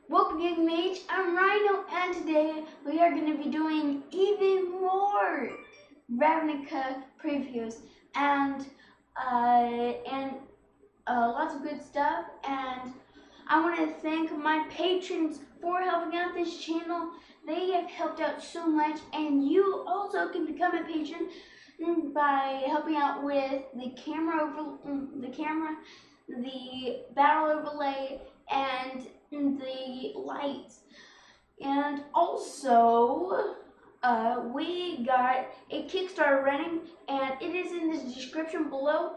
Welcome young Mage, I'm Rhino, and today we are going to be doing even more Ravnica previews and lots of good stuff. And I want to thank my patrons for helping out this channel. They have helped out so much, and you also can become a patron by helping out with the the battle overlay, and the lights. And also we got a Kickstarter running, and it is in the description below.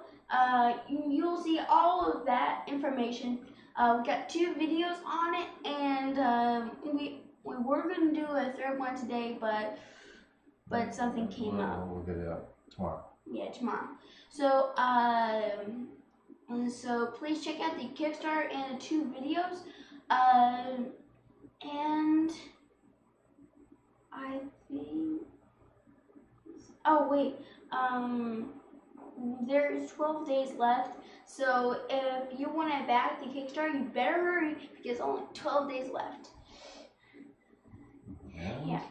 You'll see all of that information. We got 2 videos on it, and we were going to do a third one today, but something came up. We'll get it up tomorrow. Yeah, tomorrow. So so please check out the Kickstarter and the 2 videos. And I think, oh wait, there's 12 days left. So if you want to back the Kickstarter, you better hurry because only 12 days left. Yeah.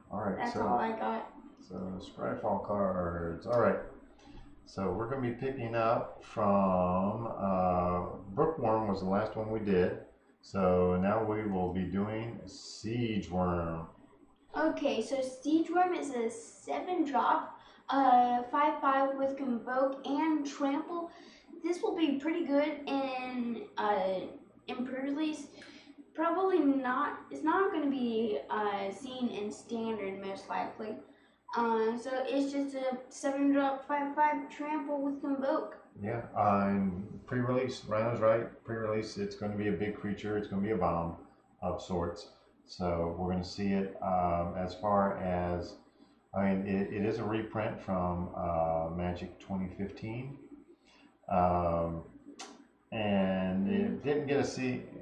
All right. That's all I got. So Scryfall cards. All right. So we're going to be picking up from Bookworm was the last one we did. So now we will be doing Siege Worm. Okay, so Siege Worm is a 7-drop, 5/5 with Convoke and Trample. This will be pretty good in pre-release. Probably not. It's not going to be seen in Standard most likely. So it's just a 7-drop 5/5 Trample with Convoke. Yeah, in pre-release, Rhino's right. Pre-release, it's going to be a big creature. It's going to be a bomb of sorts. So we're going to see it. As far as, I mean, it is a reprint from Magic 2015, and it didn't get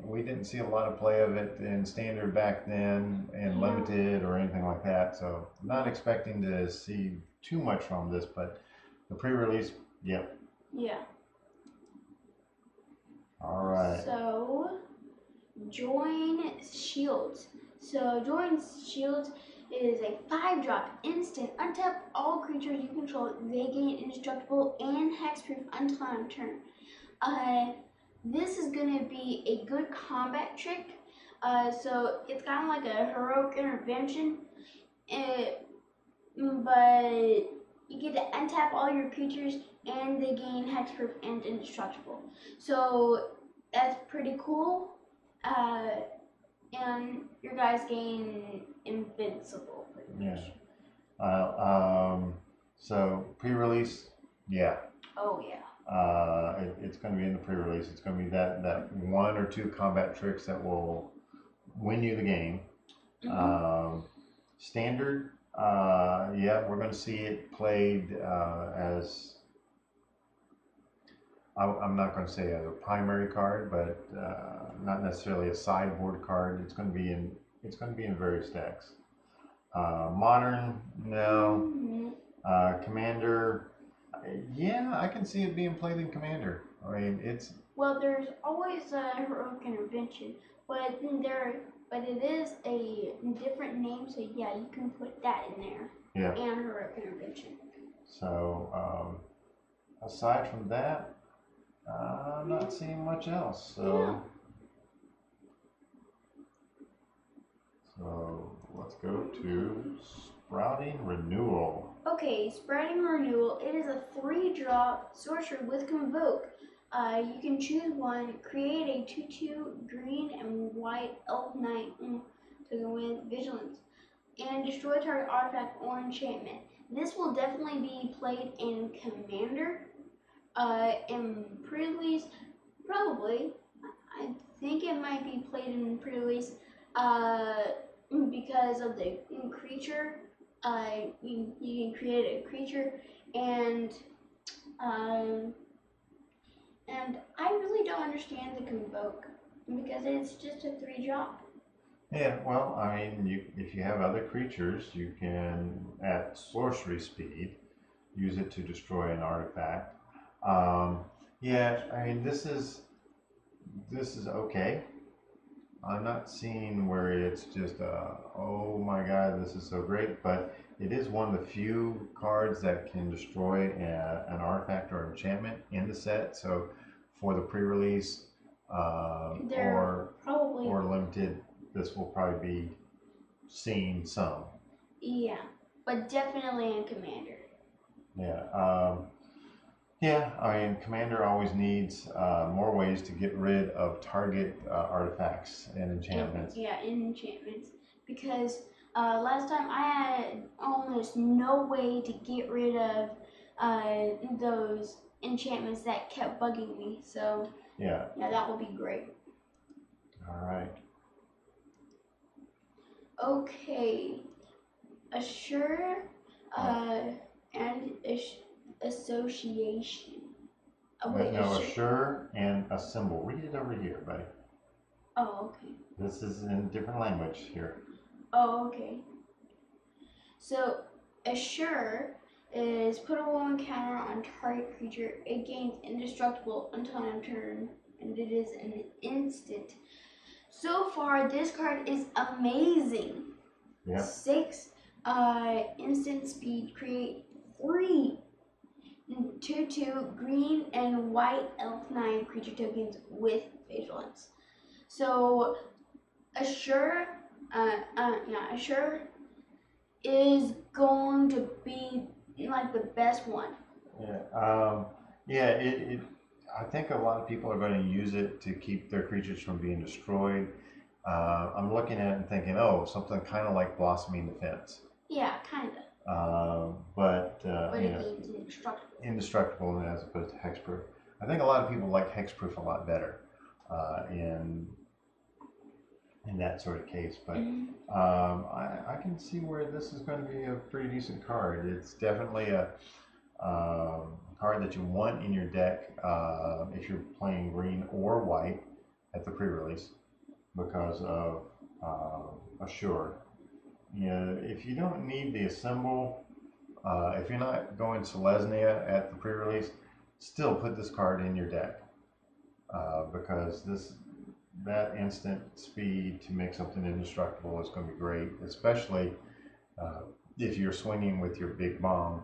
we didn't see a lot of play of it in Standard back then, and Limited or anything like that. So not expecting to see too much from this, but the pre-release, yep. Yeah. All right. So, Join Shields. So, Join Shields is a 5-drop instant. Untap all creatures you control. They gain indestructible and hexproof until end turn. This is going to be a good combat trick. So, it's kind of like a heroic intervention. But you get to untap all your creatures, and they gain hexproof and indestructible. So that's pretty cool. And your guys gain invincible, pretty much. Yeah. So pre-release, yeah. Oh yeah. It's going to be in the pre-release. It's going to be that 1 or 2 combat tricks that will win you the game. Standard. Yeah, we're going to see it played as, I'm not going to say as a primary card, but not necessarily a sideboard card. It's going to be in various decks. Modern, no. Commander, yeah, I can see it being played in Commander. I mean, it's, well, there's always a heroic intervention, but it is a different name, so yeah, you can put that in there. Yeah. And heroic intervention. So, aside from that, I'm not seeing much else. So, so let's go to Sprouting Renewal. Okay, Sprouting Renewal. It is a 3-drop sorcery with Convoke. You can choose one, create a 2/2 green and white elf knight to go with Vigilance, and destroy target artifact or enchantment. This will definitely be played in Commander. In pre-release, probably. I think it might be played in pre-release because of the creature. You can create a creature, and I really don't understand the Convoke because it's just a 3-drop. Yeah, well, I mean, if you have other creatures, you can, at sorcery speed, use it to destroy an artifact. Yeah, I mean, this is okay. I'm not seeing where it's just oh my god, this is so great, but it is one of the few cards that can destroy an artifact or enchantment in the set. So for the pre-release or limited, this will probably be seen some. Yeah, but definitely in Commander. Yeah. Yeah, I mean, Commander always needs more ways to get rid of target artifacts and enchantments. Enchantments. Because last time I had almost no way to get rid of those enchantments that kept bugging me. So yeah, that will be great. All right. Okay, Assure and Association. Assure and Assemble. Read it over here, buddy. Oh, okay. This is in different language here. Oh, okay. So, Assure is put a 1 counter on target creature. It gains indestructible until end of turn, and it is an instant. So far, this card is amazing. Yeah. 6 instant speed, create 3 2/2 green and white elf 9 creature tokens with vigilance. So Assure is going to be like the best one. Yeah. I think a lot of people are going to use it to keep their creatures from being destroyed. I'm looking at it and thinking, oh, something kind of like Blossoming Defense. Yeah, kind of. But it gains indestructible. Indestructible as opposed to hexproof. I think a lot of people like hexproof a lot better in that sort of case. But I can see where this is going to be a pretty decent card. It's definitely a card that you want in your deck if you're playing green or white at the pre-release because of Assure. If you don't need the Assemble, if you're not going Selesnya at the pre-release, still put this card in your deck because that instant speed to make something indestructible is going to be great, especially if you're swinging with your big bomb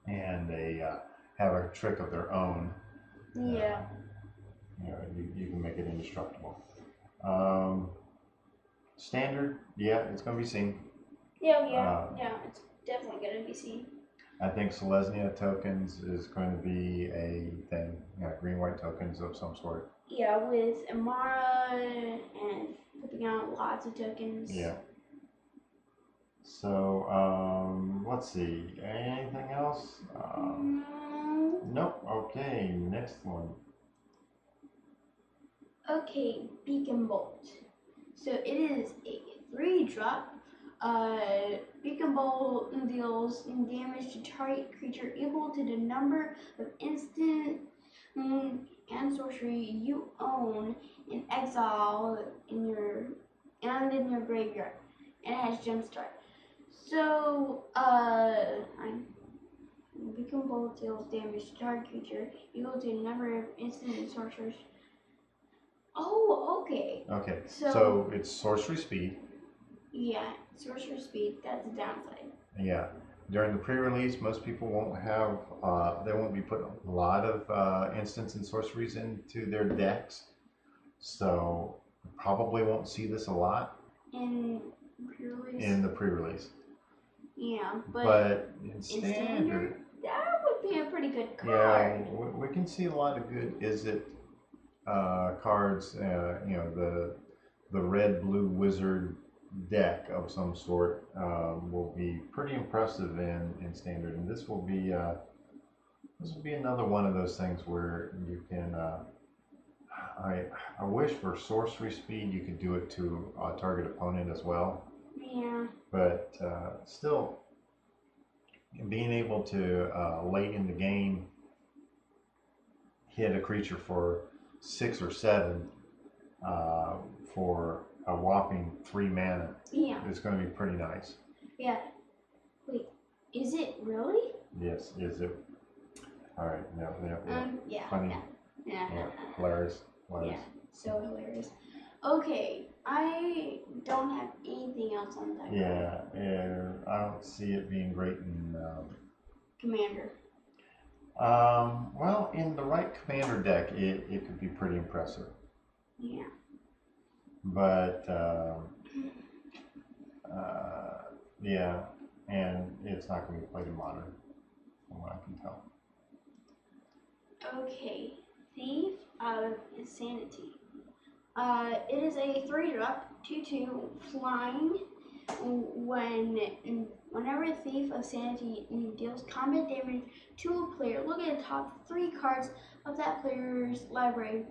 and they have a trick of their own. Yeah. You can make it indestructible. Standard, yeah, it's going to be seen. Yeah, it's definitely going to be seen. I think Selesnya tokens is going to be a thing. Green-white tokens of some sort. Yeah, with Amara and putting out lots of tokens. Yeah. So, let's see. Anything else? No. Nope. Okay, next one. Okay, Beacon Bolt. So it is a 3-drop. Beacon Bolt deals damage to target creature equal to the number of instant and sorcery you own in exile in your graveyard, and it has Jumpstart. So Beacon Bolt deals damage to target creature equal to the number of instant and sorcerers. Oh, okay. Okay, so it's sorcery speed. Yeah, sorcerer speed, that's the downside. Yeah. During the pre-release, most people won't have, they won't be putting a lot of instants and sorceries into their decks. So, probably won't see this a lot. In pre-release? In the pre-release. Yeah, but in standard, that would be a pretty good card. Yeah, we can see a lot of good Izzet cards, the red-blue wizard deck of some sort will be pretty impressive in standard, and this will be another one of those things where you can. I wish for sorcery speed you could do it to a target opponent as well. Yeah. But still, being able to late in the game hit a creature for 6 or 7 for a whopping 3 mana. Yeah. It's going to be pretty nice. Yeah. Wait, is it really? Yes, is it? All right. Yeah. Funny. Yeah. Hilarious. Yeah. So hilarious. Okay, I don't have anything else on that. Yeah, I don't see it being great in. Commander. Well, in the right commander deck, it could be pretty impressive. Yeah. But yeah, and it's not going to be played in modern, from what I can tell. Okay, Thief of Insanity. It is a 3-drop, 2/2 flying. Whenever Thief of Sanity deals combat damage to a player, look at the top 3 cards of that player's library.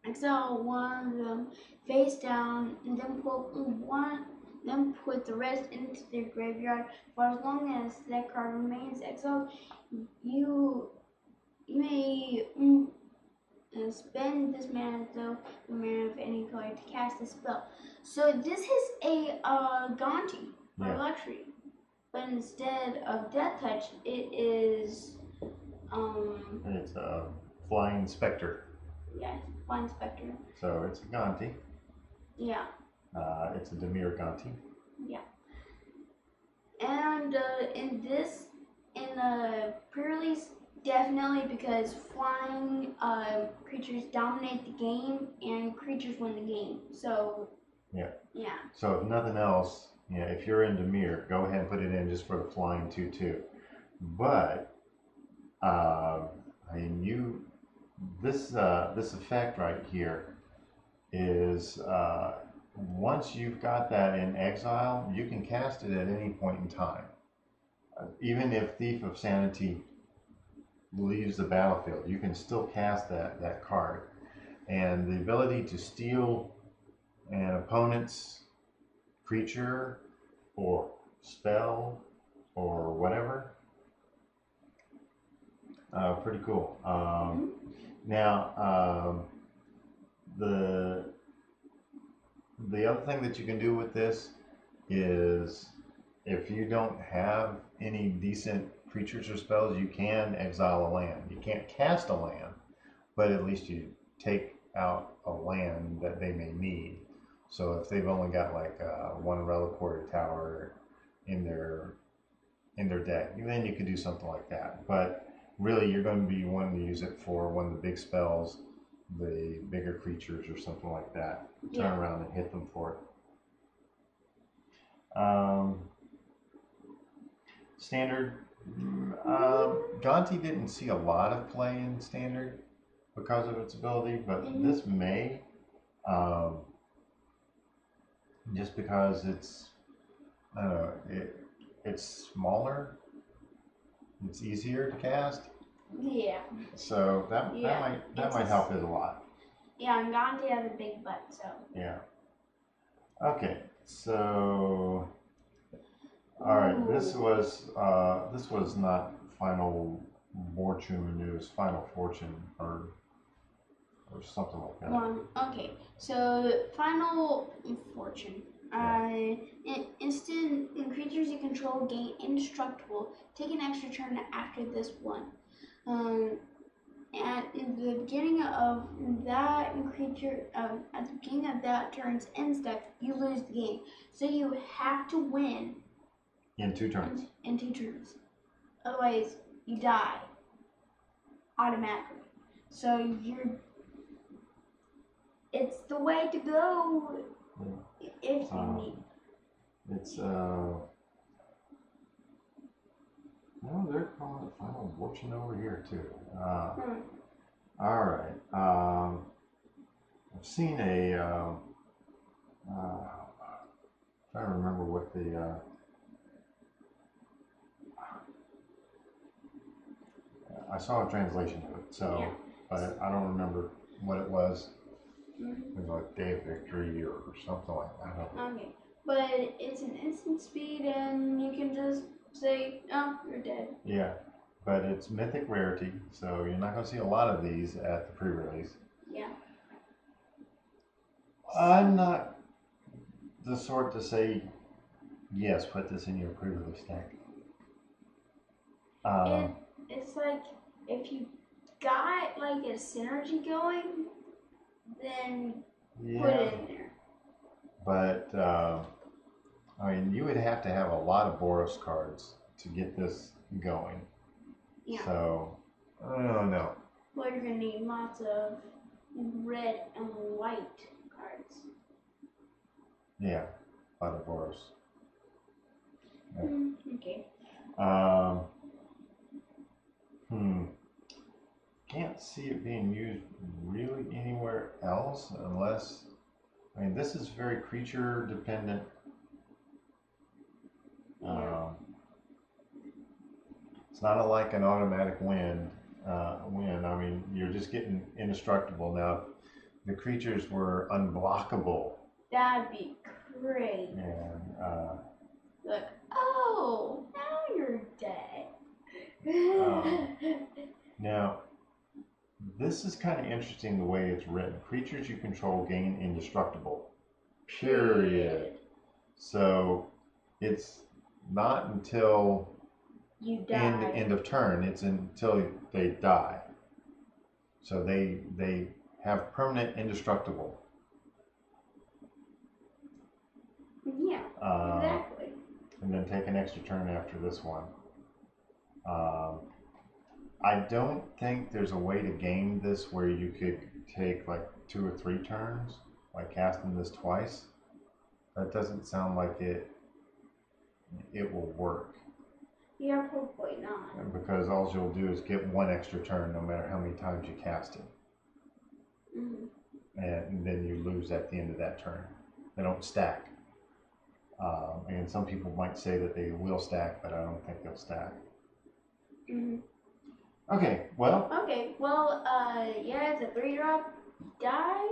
Exile one of them face down, and then put the rest into their graveyard. For as long as that card remains exiled, you may spend this mana though the mana of any color to cast a spell. So this is a Gonti or Luxury, but instead of Death Touch, it is It's a Flying Spectre. Yeah, Flying Spectre. So it's a Gonti. Yeah. It's a Dimir Gonti. Yeah. And in the pre-release, definitely, because flying creatures dominate the game and creatures win the game. So yeah. Yeah. So if nothing else, if you're in Dimir, go ahead and put it in just for the flying 2/2. But I mean, this effect right here is once you've got that in exile, you can cast it at any point in time. Even if Thief of Sanity leaves the battlefield, you can still cast that card. And the ability to steal an opponent's creature or spell or whatever, pretty cool. Now, the other thing that you can do with this is if you don't have any decent creatures or spells, you can exile a land. You can't cast a land, but at least you take out a land that they may need. So if they've only got like one Reliquary Tower in their deck, then you could do something like that. But really, you're going to be wanting to use it for one of the big spells, the bigger creatures or something like that. Turn around and hit them for it. Standard, Gonti didn't see a lot of play in Standard because of its ability, but this may, just because it's, I don't know, it's smaller, it's easier to cast. Yeah. So that might help it a lot. Yeah, and Gonti has a big butt, so. Yeah. Okay, so all right, this was not Final Fortune, it was Final Fortune or something like that. Okay, so Final Fortune. Instant creatures you control gain indestructible. Take an extra turn after this one. And in the beginning of that creature, at the beginning of that turn's end step, you lose the game. So you have to win in 2 turns. In 2 turns. Otherwise, you die automatically. So it's the way to go if you need. It's no, they're calling it Final Fortune over here too. All right. I've seen a. Trying to remember what the. I saw a translation of it, so, but I don't remember what it was. It was like Day of Victory or something like that. Okay, but it's an instant speed, and you can just say, "Oh, you're dead." Yeah, but it's mythic rarity, so you're not going to see a lot of these at the pre-release. Yeah. I'm not the sort to say, yes, put this in your pre-release deck. It's like if you got like a synergy going, then put it in there. But I mean, you would have to have a lot of Boros cards to get this going. Yeah. So, I don't know. Well, you're gonna need lots of red and white cards. Yeah, a lot of Boros. Yeah. Okay. Can't see it being used really anywhere else unless, I mean, this is very creature dependent. Yeah. It's not like an automatic win. I mean, you're just getting indestructible. Now, if the creatures were unblockable. That'd be great. And like, oh, now you're dead. Now, this is kind of interesting the way it's written. Creatures you control gain indestructible. Period. So it's not until you die. End of turn. It's until they die. So they have permanent indestructible. Yeah, exactly. And then take an extra turn after this one. I don't think there's a way to game this where you could take like 2 or 3 turns, like casting this twice. That doesn't sound like it will work. Yeah, probably not. Because all you'll do is get 1 extra turn no matter how many times you cast it. And then you lose at the end of that turn. They don't stack. And some people might say that they will stack, but I don't think they'll stack. Okay, well, yeah, it's a 3-drop die.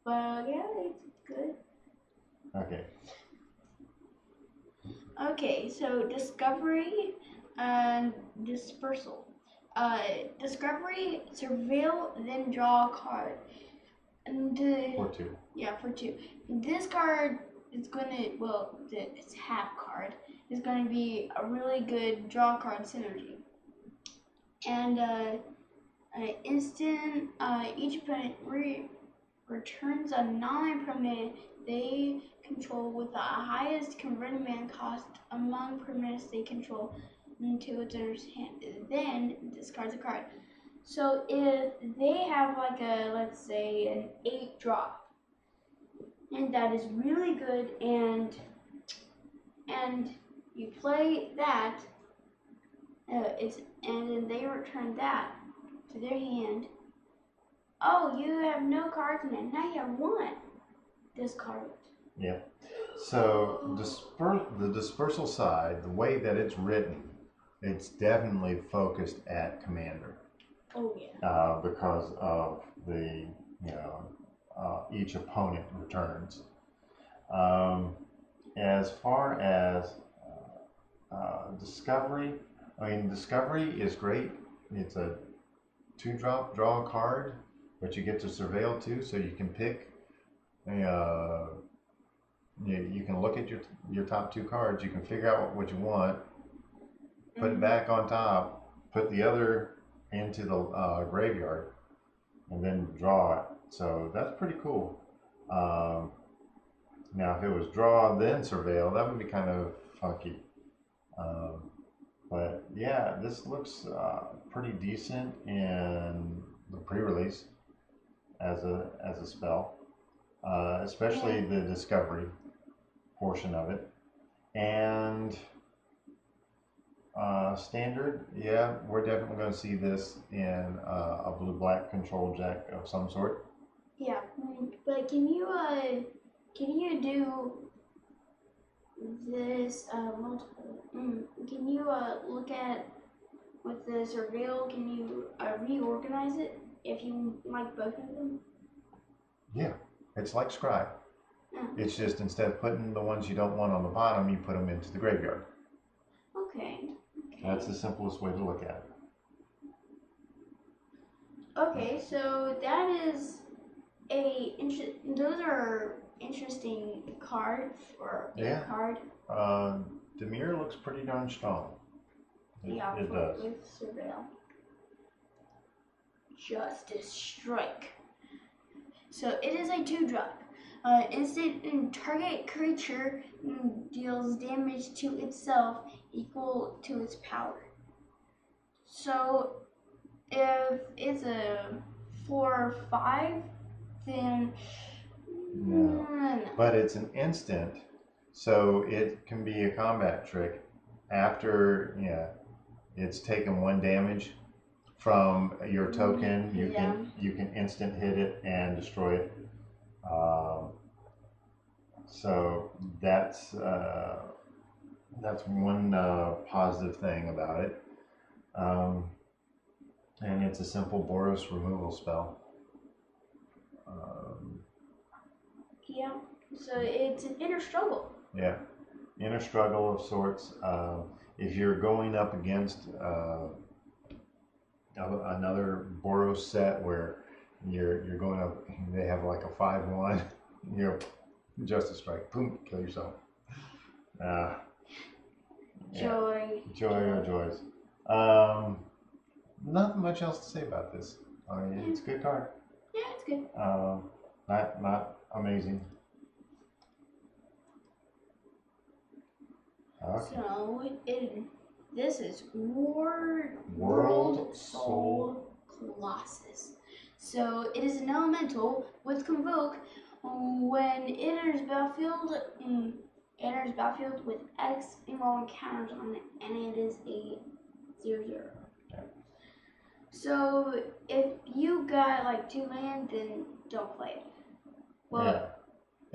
But yeah, it's good. Okay. Okay, so discovery and dispersal. Discovery, surveil, then draw a card. And For 2. Yeah, for 2. This card is gonna, well, it's half card, is gonna be a really good draw card synergy. And instant, each opponent returns a non-permanent they control with the highest converted mana cost among permanents they control into its owner's hand. Then discards a card. So if they have like a, let's say, an 8-drop, and that is really good, and you play that, and then they return that to their hand. Oh, you have no cards in it. Now you have 1. Discard it. Yeah. So the dispersal side, the way that it's written, it's definitely focused at commander. Oh yeah. Because of the each opponent returns. As far as discovery, I mean, discovery is great. It's a 2-drop, draw a card, but you get to surveil too, so you can pick. You can look at your top 2 cards. You can figure out what you want, put it back on top, put the other into the graveyard, and then draw it. So that's pretty cool. Now, if it was draw then surveil, that would be kind of funky. But yeah, this looks pretty decent in the pre-release as a spell, especially the discovery portion of it. And standard, yeah, we're definitely going to see this in a blue-black control deck of some sort. Yeah, but can you do this multiple? Can you look at with the surveil? Can you reorganize it if you like both of them? Yeah, it's like Scribe. It's just instead of putting the ones you don't want on the bottom, you put them into the graveyard. Okay. That's the simplest way to look at it. Okay, so that is those are interesting cards, or a card. Demir looks pretty darn strong. It does. With surveil. Justice Strike. So it is a 2-drop. Instant target creature deals damage to itself equal to its power. So if it's a 4/5, then No. But it's an instant, so it can be a combat trick after it's taken 1 damage from your token. You can instant hit it and destroy it. So that's one positive thing about it. And it's a simple Boros removal spell. Yeah, so it's an inner struggle. Yeah, inner struggle of sorts. If you're going up against another Boros set where you're going up, they have like a 5/1, Justice Strike, boom, kill yourself. Joy. Joy or joys. Nothing much else to say about this. I mean, it's a good card. Yeah, it's good. Not amazing. Okay. So this is World Soul Colossus. So it is an elemental with Convoke. When it enters battlefield with X encounters on it, and it is a 0/0. Yeah. So if you got like 2 land, then don't play it. Well, yeah.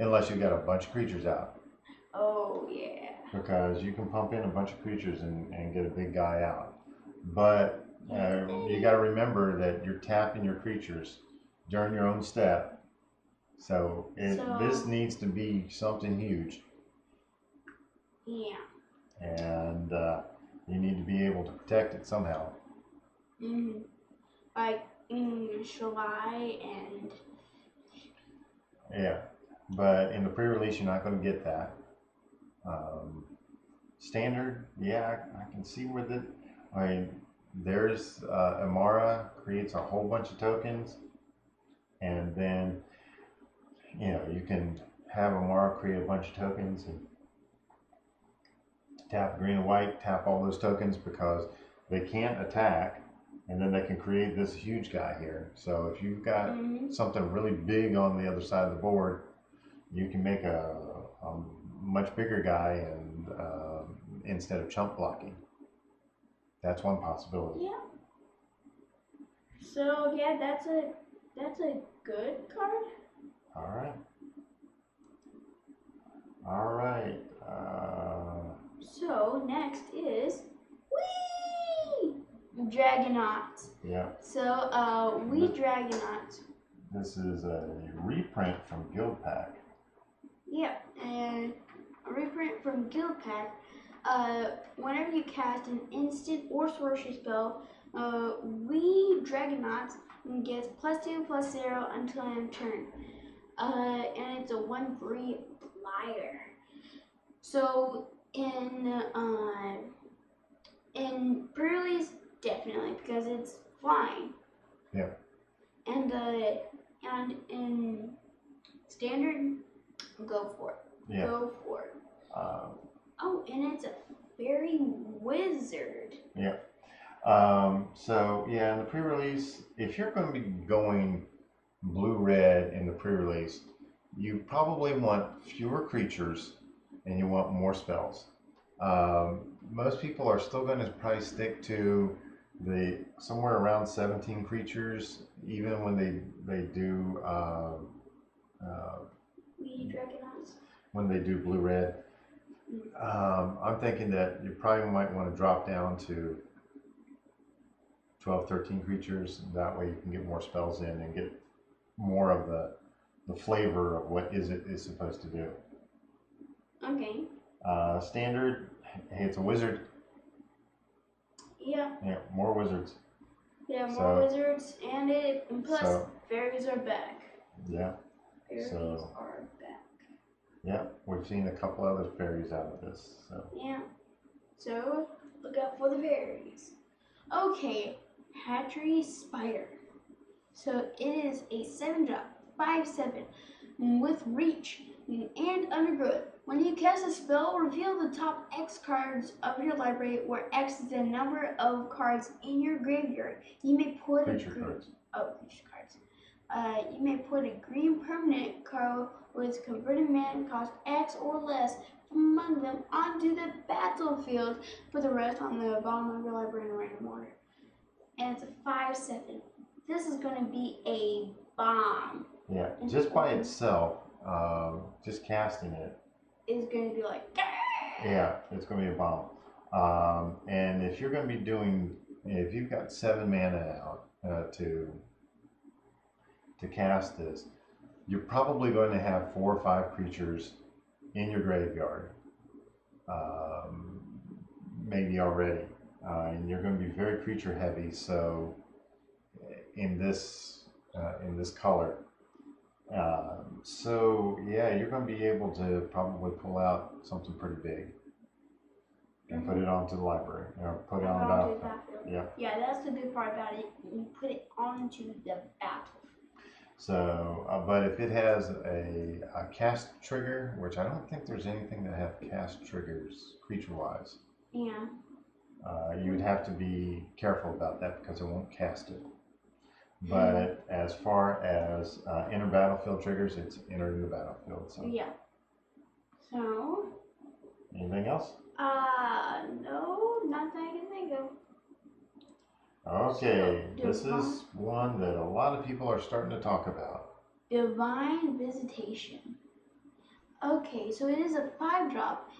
Unless you got a bunch of creatures out. Oh yeah. Because you can pump in a bunch of creatures and get a big guy out. But you got to remember that you're tapping your creatures during your own step. So this needs to be something huge. Yeah. And you need to be able to protect it somehow. Like Shalai and. Yeah, but in the pre-release you're not going to get that. Standard, yeah, I can see where there's Amara creates a whole bunch of tokens, and then you can have Amara create a bunch of tokens and tap green and white, tap all those tokens because they can't attack, and then they can create this huge guy here. So if you've got something really big on the other side of the board, you can make a much bigger guy and instead of chump blocking. That's one possibility. Yeah. So yeah, that's a good card. All right. So next is Dragonaut. Yeah. So Dragonaut. This is a reprint from Guild Pack. Yeah, and a reprint from Guild Pack. Whenever you cast an instant or sorcery spell, Dragonaut gets +2/+0 until end turn. And it's a 1/3 flyer. So in pre-release, definitely because it's flying. Yeah. And in standard, go for it. Yeah. Go for it. And it's a fairy wizard. Yeah. So yeah, in the pre-release, if you're going to be going blue-red in the pre-release, you probably want fewer creatures and you want more spells. Most people are still going to probably stick to somewhere around 17 creatures, even when they do when they do blue-red. I'm thinking that you probably might want to drop down to 12, 13 creatures. That way you can get more spells in and get more of the flavor of what it is supposed to do. Okay. Standard, hey, it's a wizard. Yeah. Yeah, more wizards. Yeah, more wizards, and plus fairies are back. Yeah. Fairies are back. Yeah, we've seen a couple other fairies out of this. So. Yeah. So look out for the fairies. Okay, Hatchery Spider. So it is a 7-drop. 5/7 with reach and undergrowth. When you cast a spell, reveal the top X cards of your library, where X is the number of cards in your graveyard. You may put Creature cards. creature cards. You may put a green permanent card with converted mana cost X or less from among them onto the battlefield. Put the rest on the bottom of your library in a random order. And it's a 5/7. This is going to be a bomb. Yeah, just by itself, just casting it is going to be like, yeah, it's going to be a bomb. And if you're going to be doing, if you've got 7 mana out to cast this, you're probably going to have 4 or 5 creatures in your graveyard, maybe already, and you're going to be very creature heavy. So in this color, so yeah, you're going to be able to probably pull out something pretty big and put it onto the library, or put it on the battlefield. Yeah, that's the good part about it. You put it onto the battlefield. So, but if it has a cast trigger, which I don't think there's anything that have cast triggers creature-wise. Yeah. You would have to be careful about that because it won't cast it. But as far as inner battlefield triggers, it's entered in the battlefield. So. Yeah. So. Anything else? No, not that I can think of. Okay, so, this is one that a lot of people are starting to talk about. Divine Visitation. Okay, so it is a 5-drop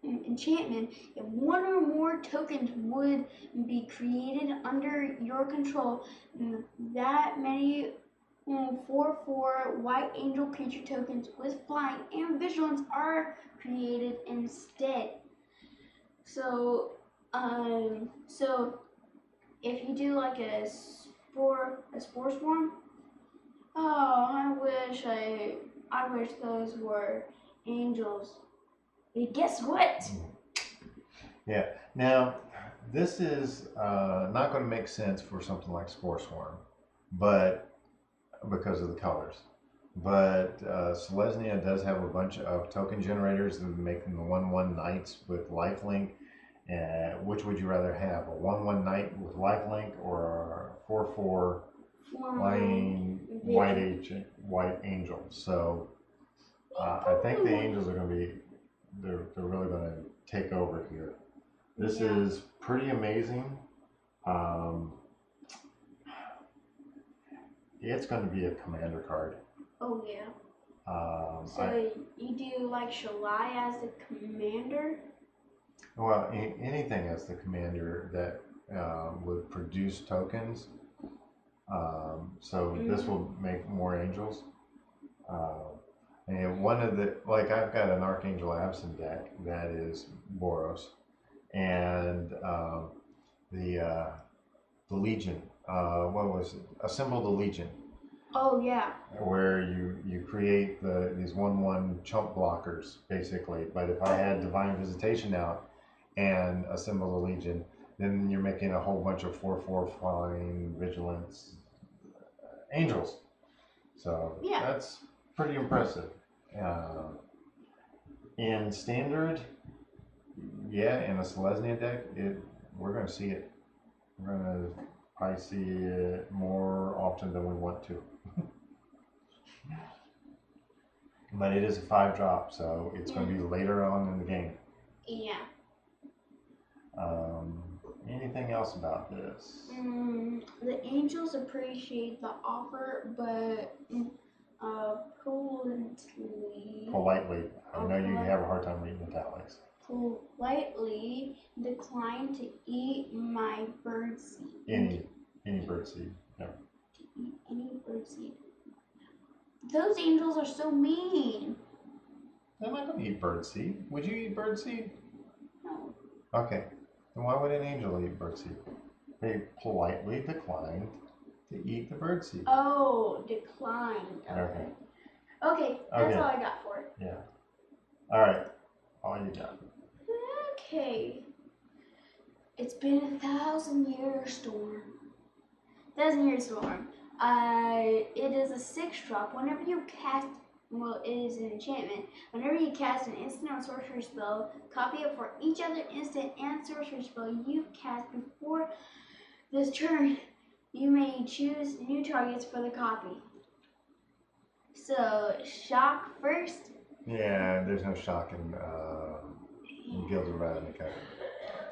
enchantment. If one or more tokens would be created under your control, that many 4/4 white angel creature tokens with flying and vigilance are created instead. So, if you do like a spore swarm, oh, I wish those were angels. But guess what? Yeah. Now, this is not going to make sense for something like Spore Swarm, but because of the colors. But Selesnya does have a bunch of token generators that make them the 1/1 knights with lifelink. Which would you rather have, a 1/1 knight with lifelink or a 4/4 flying white angel? So I think the angels are going to be, they're really going to take over here. This is pretty amazing. It's going to be a commander card. Oh yeah. So you do like Shalai as the commander? Well, anything as the commander that would produce tokens. So this will make more angels. And one of the, like, I've got an Archangel Absent deck that is Boros, and the Legion. What was it? Assemble the Legion. Oh yeah. Where you create these 1/1 chump blockers basically. But if I had Divine Visitation out and Assemble the Legion, then you're making a whole bunch of 4/4 flying vigilance angels. So that's pretty impressive. In standard, in a Selesnya deck, we're going to see it. We're going to probably see it more often than we want to. But it is a 5-drop, so it's going to be later on in the game. Yeah. Anything else about this? The angels appreciate the offer, but politely. I know you have a hard time reading italics. Politely decline to eat my birdseed. Any birdseed. No. To eat any birdseed. Those angels are so mean. I'm not going to eat birdseed. Would you eat birdseed? No. Okay. Then why would an angel eat birdseed? They politely declined to eat the birdseed. Oh, declined. Okay. Okay, that's all I got for it. Yeah. All right. All you got. Okay. It's been 1,000 year storm. 1,000 year storm. It is a 6-drop. Whenever you cast, well, it is an enchantment. Whenever you cast an instant or sorcery spell, copy it for each other instant and sorcery spell you cast before this turn. You may choose new targets for the copy. So, shock first. Yeah, there's no shock in Guilds of Ravnica.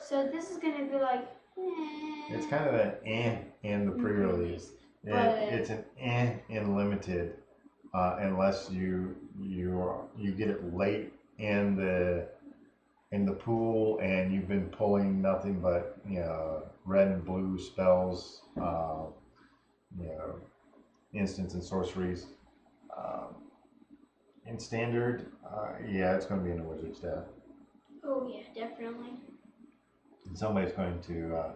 So this is gonna be like. It's kind of an in the pre-release. It's an in limited, unless you get it late in the pool and you've been pulling nothing but red and blue spells, instants and sorceries. In standard, yeah, it's going to be in a wizard's deck. Oh yeah, definitely. And somebody's going to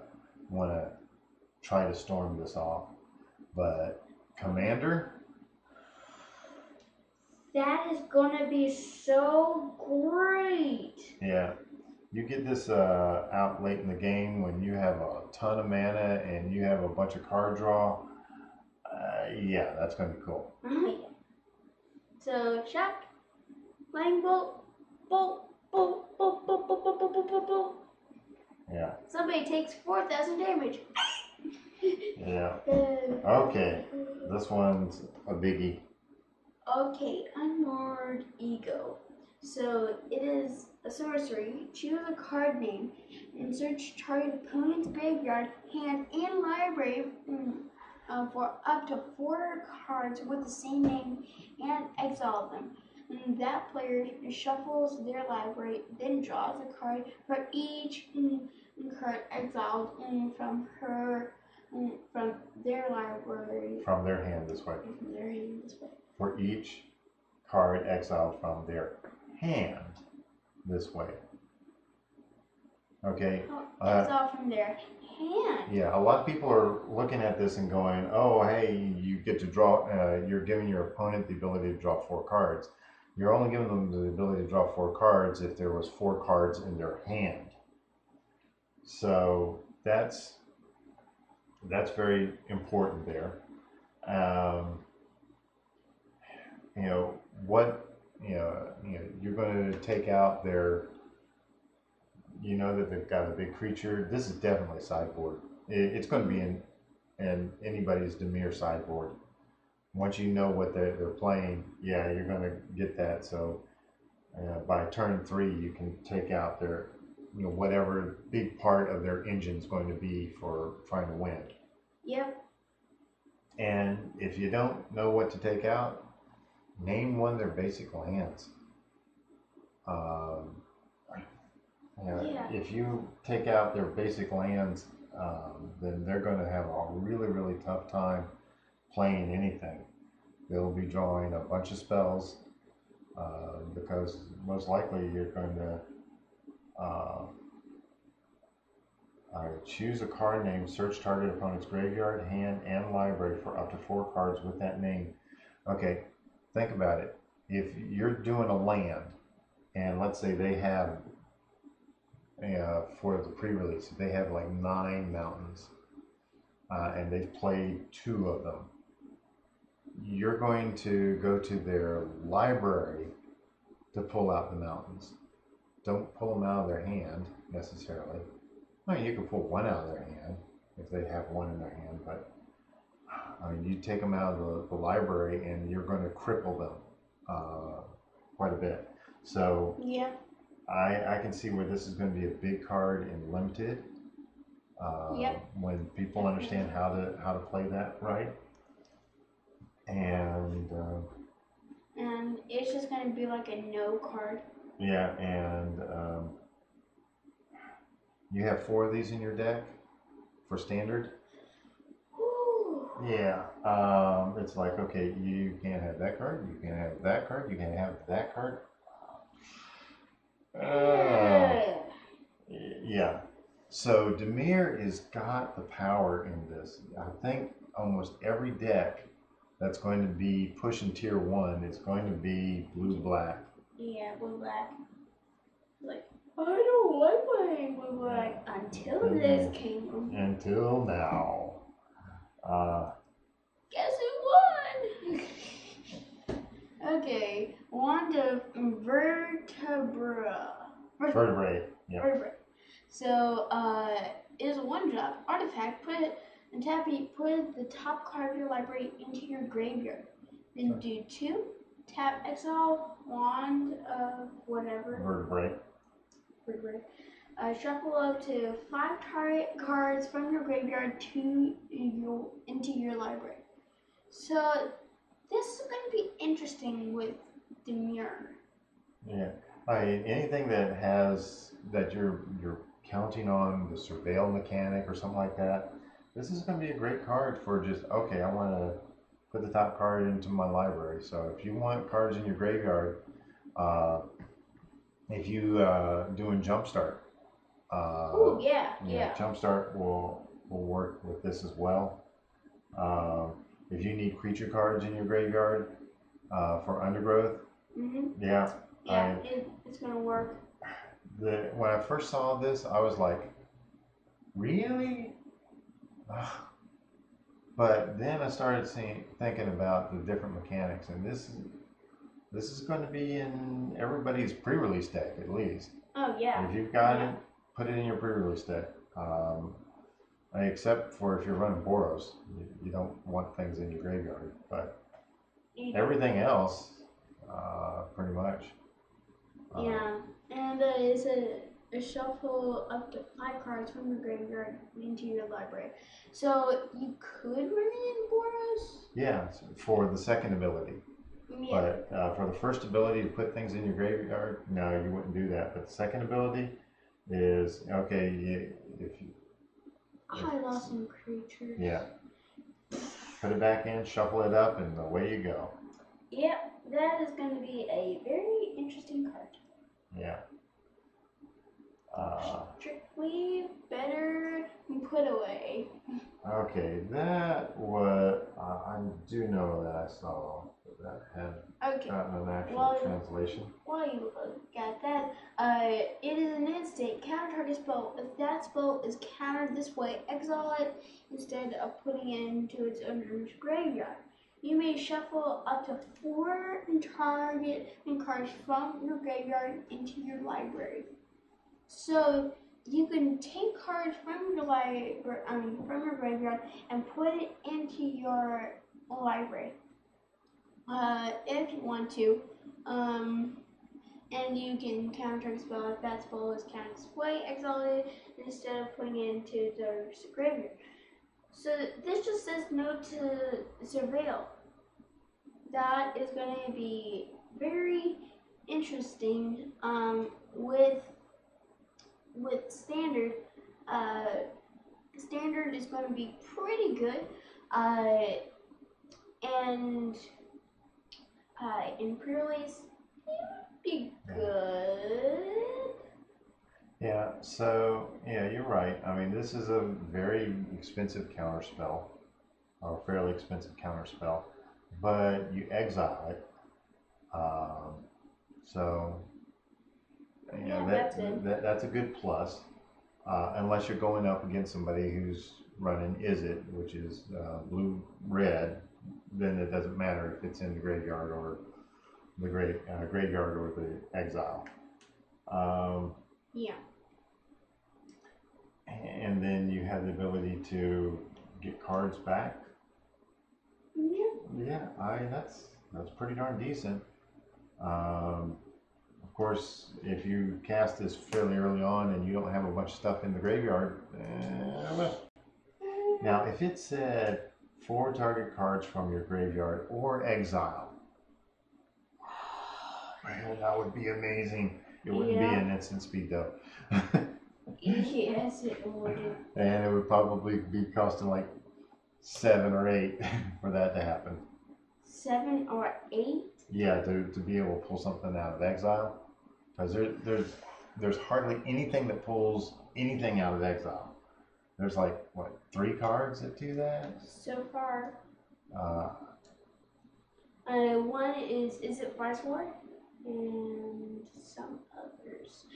want to try to storm this off, but Commander. That is gonna be so great. Yeah, you get this out late in the game when you have a ton of mana and you have a bunch of card draw. Yeah, that's gonna be cool. So shock, lightning bolt, bolt, bolt, bolt, bolt, bolt, bolt, bolt, bolt, bolt, bolt. Yeah. Somebody takes 4,000 damage. Yeah. Okay, this one's a biggie. Okay, Unmoored Ego. So it is a sorcery. Choose a card name and search target opponent's graveyard, hand, and library for up to 4 cards with the same name and exile them. And that player shuffles their library, then draws a card for each card exiled from their library. From their hand this way. From their hand this way. For each card exiled from their hand this way. Okay. Exile from their hand. Yeah, a lot of people are looking at this and going, "Oh, hey, you get to draw. You're giving your opponent the ability to draw 4 cards. You're only giving them the ability to draw 4 cards if there was 4 cards in their hand." So that's very important there. You're going to take out their, that they've got a big creature. This is definitely sideboard. It's going to be in anybody's Dimir sideboard. Once you know what they're playing, yeah, you're going to get that. So by turn 3, you can take out their, whatever big part of their engine is going to be for trying to win. Yep. And if you don't know what to take out, name one of their basic lands. If you take out their basic lands, then they're going to have a really, really tough time playing anything. They'll be drawing a bunch of spells because most likely you're going to choose a card name, search target opponent's graveyard, hand, and library for up to 4 cards with that name. Okay, think about it. If you're doing a land, and let's say they have, for the pre-release, they have like 9 mountains, and they've played 2 of them. You're going to go to their library to pull out the mountains. Don't pull them out of their hand necessarily. I mean, you can pull 1 out of their hand if they have 1 in their hand, but you take them out of the library and you're going to cripple them quite a bit. So yeah, I can see where this is going to be a big card in limited. When people understand how to play that right, and it's just going to be like a no card. Yeah, and you have 4 of these in your deck for standard. Ooh. Yeah, it's like, okay, you can't have that card, you can't have that card, you can't have that card. Yeah. So Dimir has got the power in this. I think almost every deck that's going to be pushing tier 1 is going to be blue-black. Yeah, blue-black. Like, I don't like playing blue-black until this came. Until now. Get Okay, Wand of Vertebrae. Yeah. Vertebrae. So, it is a 1-drop artifact. Put the top card of your library into your graveyard. Then do 2. Tap exile Wand of whatever. Vertebrae. Shuffle up to 5 target cards from your graveyard into your library. So this is going to be interesting with the mirror. Yeah. Anything that you're counting on the surveil mechanic or something like that, this is going to be a great card for just, okay, I want to put the top card into my library. So if you want cards in your graveyard, if you doing Jumpstart, Jumpstart will work with this as well. If you need creature cards in your graveyard for Undergrowth, it's gonna work. When I first saw this, I was like, really? But then I started thinking about the different mechanics, and this is going to be in everybody's pre-release deck at least. Oh yeah. If you've got it, put it in your pre-release deck. Except for if you're running Boros, you don't want things in your graveyard. But everything else, pretty much. And it's a shuffle up to 5 cards from your graveyard into your library. So you could run it in Boros. Yeah, for the second ability. Yeah. But for the first ability to put things in your graveyard, no, you wouldn't do that. But the second ability is, okay, I lost some creatures. Yeah. Put it back in, shuffle it up, and away you go. Yep, that is going to be a very interesting card. Yeah. Strictly better put away. Okay, that what I do know that I saw that had gotten an actual translation. While you look at that, it is an instant counter target spell. If that spell is countered this way, exile it instead of putting it into its owner's graveyard. You may shuffle up to 4 target cards from your graveyard into your library. So you can take cards from your from your graveyard and put it into your library, if you want to. And you can counter a spell if that spell is countered this way, exile it instead of putting it into the graveyard. So this just says no to Surveil. That is going to be very interesting with Standard. Standard is going to be pretty good, and in pre-release, be good. Yeah, so, yeah, you're right. I mean, this is a very expensive counterspell, or fairly expensive counterspell, but you exile it. So, that's a good plus, unless you're going up against somebody who's running which is blue-red, then it doesn't matter if it's in the graveyard or the graveyard or the exile. And then you have the ability to get cards back. Yeah, that's pretty darn decent. Of course, if you cast this fairly early on and you don't have a bunch of stuff in the graveyard, now if it said 4 target cards from your graveyard or exile, man, that would be amazing. It wouldn't be an instant speed though. Yes, it would. And it would probably be costing like 7 or 8 for that to happen. 7 or 8? Yeah, to be able to pull something out of exile, because there's hardly anything that pulls anything out of exile. There's like what, 3 cards that do that so far. One is it Viceroy, and some others.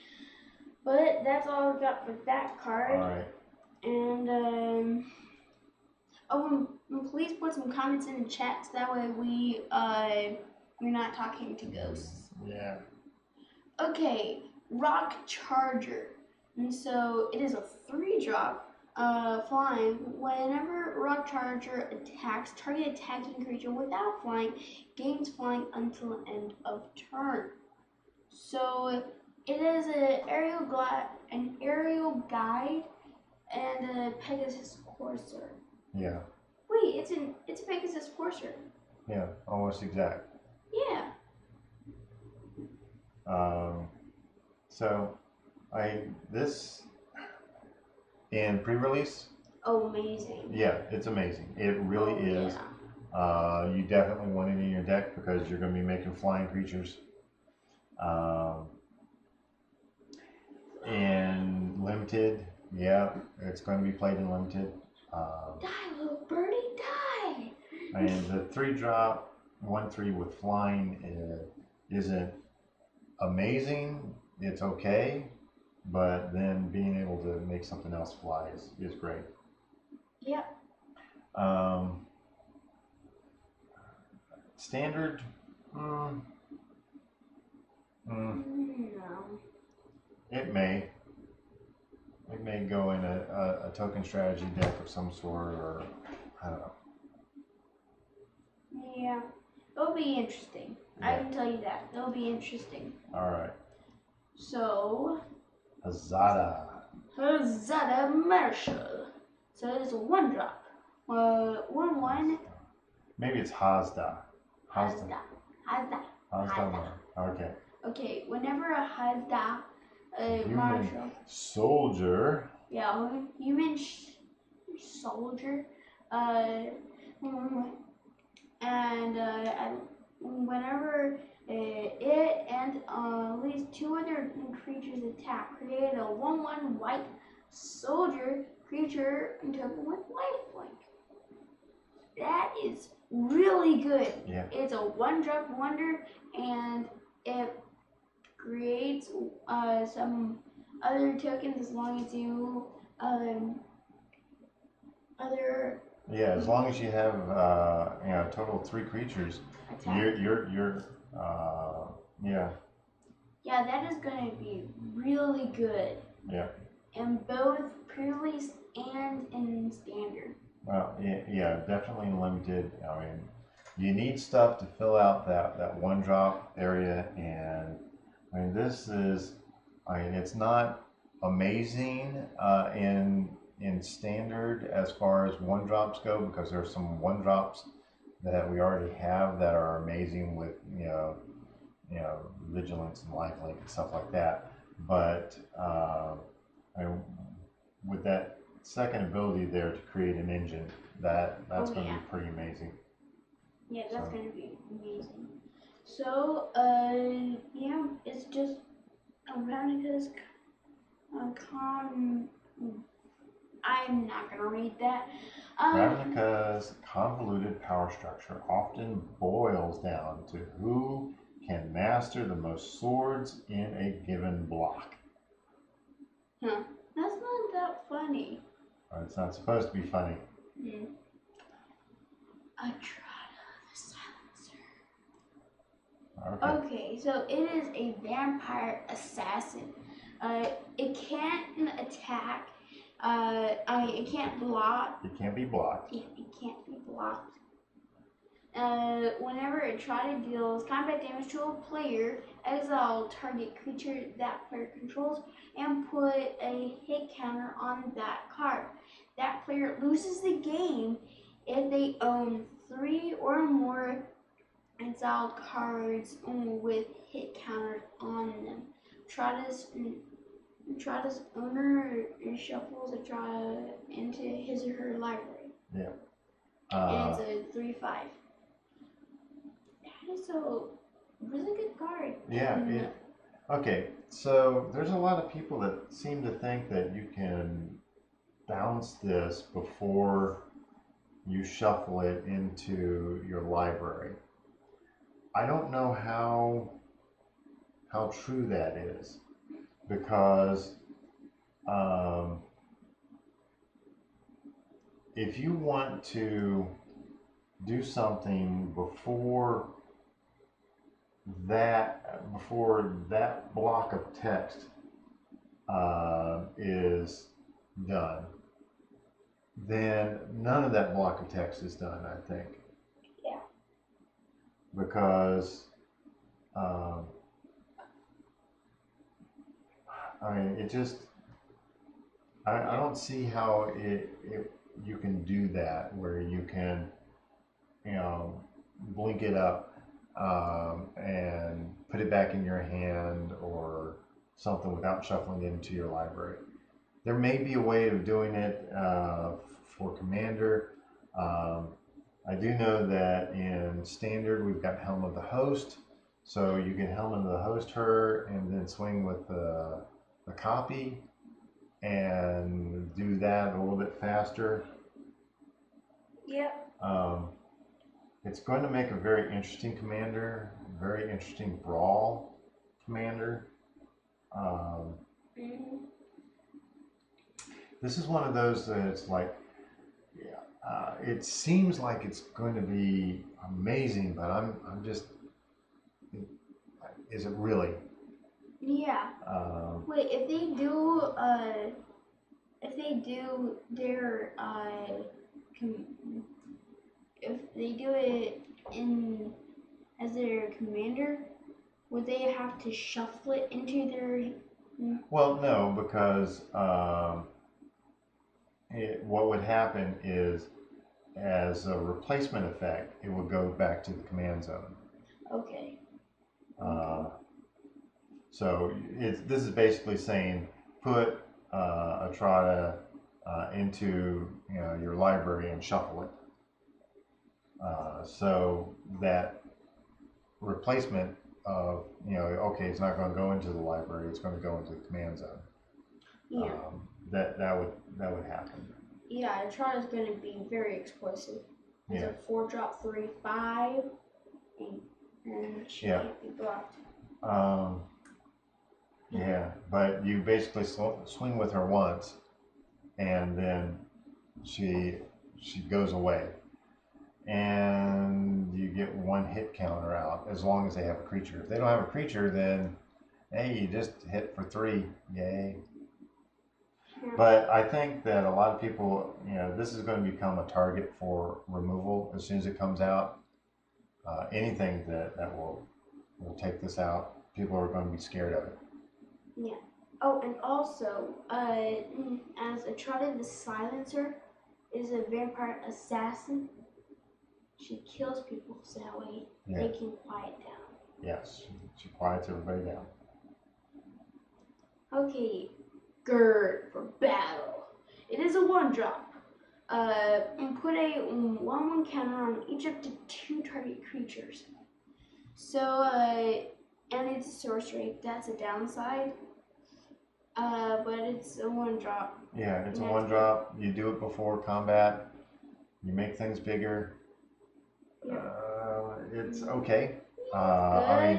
But that's all I got for that card. All right. And please put some comments in the chat so that way You're not talking to ghosts. Yeah. Okay, Rock Charger. And so it is a 3-drop flying. Whenever Rock Charger attacks, target attacking creature without flying gains flying until the end of turn. So it is an aerial guide and a Pegasus Courser. Yeah. Wait, it's a Pegasus Courser. Yeah, almost exact. Yeah. So this in pre-release. Oh, amazing. Yeah, it's amazing. It really is. Yeah. You definitely want it in your deck because you're going to be making flying creatures. And limited, yeah, it's going to be played in limited. Die, little birdie, die! And the 3-drop, 1/3 with flying isn't amazing. It's okay, but then being able to make something else fly is great. Yep. Standard. No. It may go in a token strategy deck of some sort, or I don't know. Yeah. It'll be interesting. Yeah. I can tell you that. It'll be interesting. All right. So. Hazada. Hazada Marshall. So it is a 1-drop. 1/1. Maybe it's Hazda. Hazda. Okay. Okay, whenever a Hazda Human Marshall. soldier. Yeah, human soldier. And whenever it and at least 2 other creatures attack, create a 1/1 white soldier creature and token with lifelink. That is really good. Yeah. It's a 1-drop wonder, and it creates some other tokens as long as you other. Yeah, as long as you have a total of 3 creatures, attack. you're yeah. Yeah, that is going to be really good. Yeah. In both pre-release and in standard. Well, yeah, definitely in limited. I mean, you need stuff to fill out that 1-drop area, and I mean it's not amazing in standard as far as 1-drops go, because there's some 1-drops that we already have that are amazing with vigilance and lifelink and stuff like that. But with that second ability there to create an engine, that's going to be pretty amazing. Yeah, that's going to be amazing. So yeah, it's just Ravnica's I'm not going to read that. Ravnica's convoluted power structure often boils down to who can master the most swords in a given block. Huh. That's not that funny. It's not supposed to be funny. Etrata the Silencer. Okay. Okay, so it is a vampire assassin. It can't attack. It can't block. It can't be blocked. It can't be blocked. Whenever Etrata deals combat damage to a player, exile target creature that player controls and put a hit counter on that card. That player loses the game if they own 3 or more exiled cards with hit counters on them. Etrata's owner shuffles Etrata into his or her library. Yeah. And it's a 3/5. That is a really good card. Yeah. Okay, so there's a lot of people that seem to think that you can bounce this before you shuffle it into your library. I don't know how true that is, because if you want to do something before that before that block of text is done, then none of that block of text is done, I think. Yeah. Because I mean, it just, I don't see how you can do that where you can, you know, blink it up and put it back in your hand or something without shuffling it into your library. There may be a way of doing it for Commander. I do know that in Standard we've got Helm of the Host, so you can Helm of the Host her and then swing with the copy and do that a little bit faster. Yep. It's going to make a very interesting commander, very interesting brawl commander. This is one of those that it's like, it seems like it's going to be amazing, but I'm just, is it really? Yeah. Wait, if they do their if they do it in as their commander, would they have to shuffle it into their? Well, no, because what would happen is, as a replacement effect, it would go back to the command zone. Okay. So this is basically saying put Etrata into your library and shuffle it. So that replacement of okay, it's not going to go into the library; it's going to go into the command zone. Yeah. That would happen. Yeah, Etrata is going to be very explosive. It's a 4-drop 3/5, and she can't be blocked. Yeah, but you basically swing with her once, and then she goes away, and you get 1 hit counter out as long as they have a creature. If they don't have a creature, then hey, you just hit for 3, yay. Yeah. But I think that a lot of people, this is going to become a target for removal as soon as it comes out. Anything that will take this out, people are going to be scared of it. Yeah. Oh, and also, as Etrata the Silencer is a vampire assassin, she kills people so that way they can quiet down. Yes, she quiets everybody down. Okay, Gird for battle. It is a 1-drop. Put a 1/1 counter on each up to 2 target creatures. So, and it's a sorcery. That's a downside. But it's a 1-drop. Yeah, it's a 1-drop. You do it before combat. You make things bigger. It's okay. I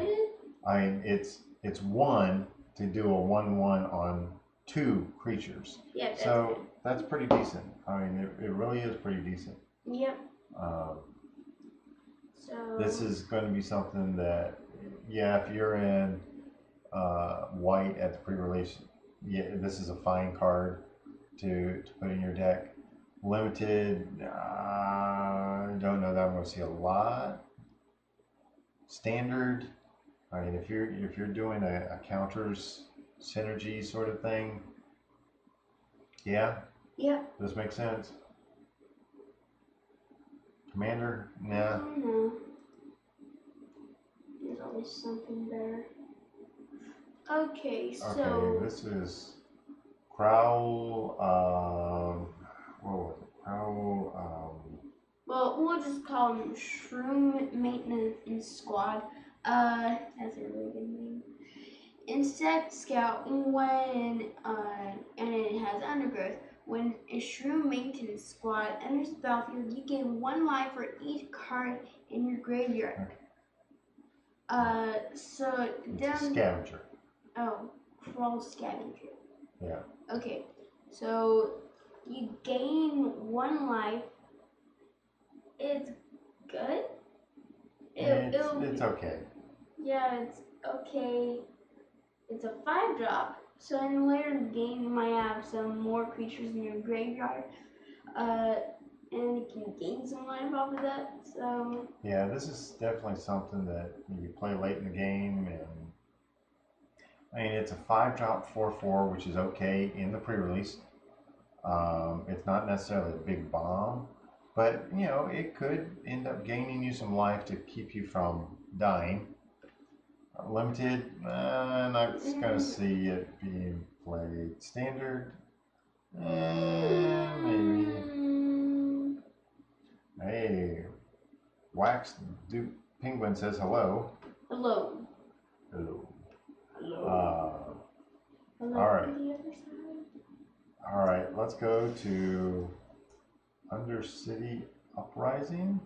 mean, it's 1 to do a 1/1 on 2 creatures. Yeah. So that's pretty decent. I mean, it really is pretty decent. Yep. So this is going to be something that, if you're in white at the pre-release, this is a fine card to put in your deck. Limited, I don't know that I'm going to see a lot. Standard, I mean, if you're doing a counters synergy sort of thing, this makes sense. Commander, nah. I don't know. There's always something better. Okay, so. Okay, this is Crowl. What was it? Crowl. Well, we'll just call him Shroom Maintenance Squad. That's a really good name. Insect Scout, when and it has Undergrowth. When a Shroom Maintenance Squad enters the battlefield, you gain 1 life for each card in your graveyard. Okay. So it's a scavenger. Oh, Crawl Scavenger. Yeah. Okay, so you gain 1 life. It's good. It's okay. Yeah, it's okay. It's a 5-drop, so in the later game you might have some more creatures in your graveyard, and you can gain some life off of that. So Yeah, this is definitely something that you play late in the game, and I mean it's a 5-drop 4/4, which is okay in the pre-release. It's not necessarily a big bomb, but you know it could end up gaining you some life to keep you from dying. Limited, not gonna see it being played. Standard, maybe. Hey, Wax Duke Penguin says hello. hello. Hello. Hello. Hello all right. to the other side. All right, let's go to Undercity Uprising.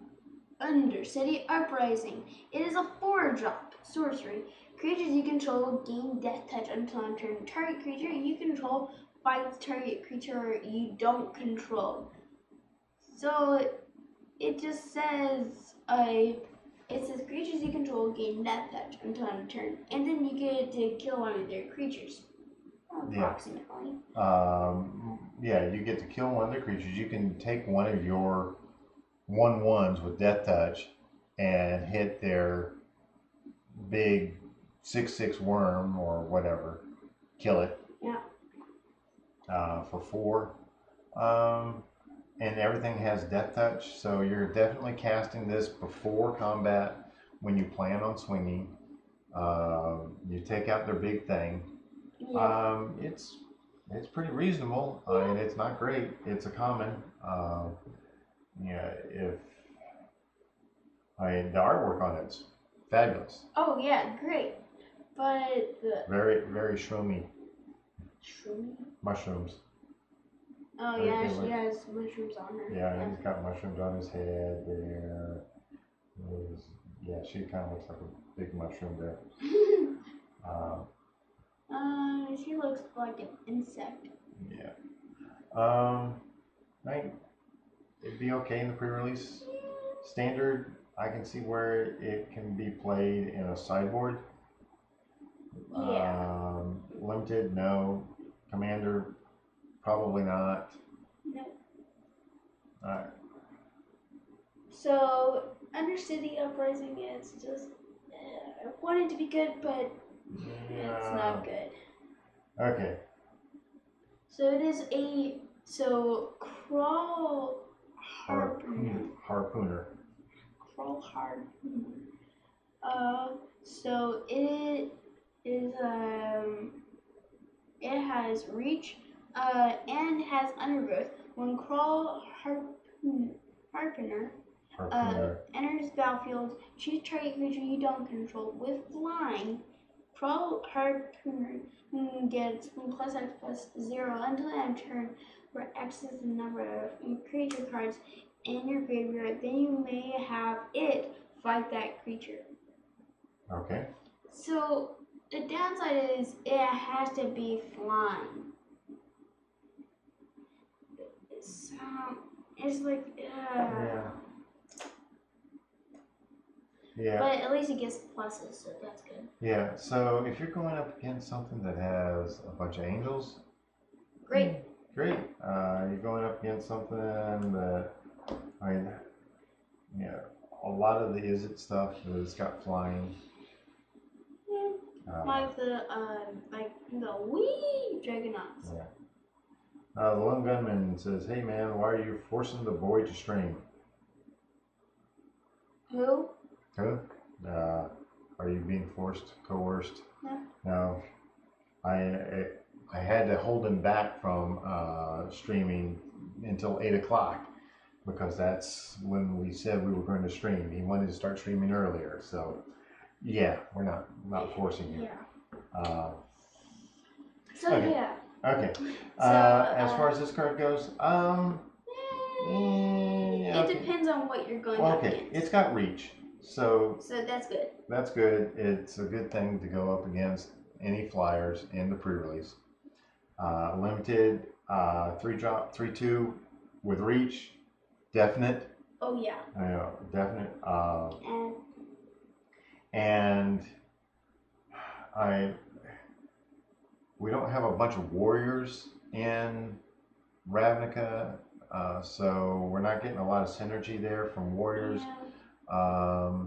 Undercity Uprising. It is a 4-drop sorcery. Creatures you control gain death touch until end turn. Target creature you control fights target creature you don't control. So it just says it says creatures you control gain death touch until end turn, and then you get to kill one of their creatures. Approximately. Yeah, you get to kill one of their creatures. You can take one of your 1/1s with death touch and hit their big 6/6 worm or whatever, kill it. Yeah. For 4. And everything has death touch, so you're definitely casting this before combat when you plan on swinging. You take out their big thing. Yeah. It's pretty reasonable. I mean, it's not great. It's a common. Yeah, the artwork on it's fabulous. Oh yeah, great. But the Very, very shroomy. Shroomy? Mushrooms. Oh Very yeah, good. she has mushrooms on her. Yeah, he's got mushrooms on his head there. Yeah, she kind of looks like a big mushroom there. She looks like an insect. Yeah. Right. It'd be okay in the pre-release. Standard, I can see where it can be played in a sideboard. Yeah. Limited, no. Commander, probably not. No. Alright. So, Undercity Uprising is just, I want it to be good, but it's not good. Okay. So it is Crawl Harpooner. Harpooner. Crawl Harpooner. So it is, it has reach, and has undergrowth. When Crawl Harpooner enters battlefield, choose target creature you don't control. With flying, Crawl Harpooner gets +X/+0 until end turn, where X is the number of creature cards in your graveyard. Then you may have it fight that creature. Okay. So the downside is it has to be flying. So it's like, Yeah. But at least it gets pluses, so that's good. Yeah, so if you're going up against something that has a bunch of angels, great. Great. You're going up against something that, I mean, yeah, a lot of the Izzet stuff has got flying. Yeah. Like the wee Dragonauts. Yeah. The Lone Gunman says, "Hey man, why are you forcing the boy to stream?" Who? Who? Are you being forced, coerced? No. No. I had to hold him back from streaming until 8 o'clock because that's when we said we were going to stream. He wanted to start streaming earlier, so yeah, we're not forcing him. Yeah. Okay. Yeah. Okay. So, as far as this card goes, it depends on what you're going up against. It's got reach, so that's good. That's good. It's a good thing to go up against any flyers in the pre-release. Limited, 3-drop, 3/2 with reach, definite. Oh yeah. Definite. And we don't have a bunch of warriors in Ravnica, so we're not getting a lot of synergy there from warriors. Yeah.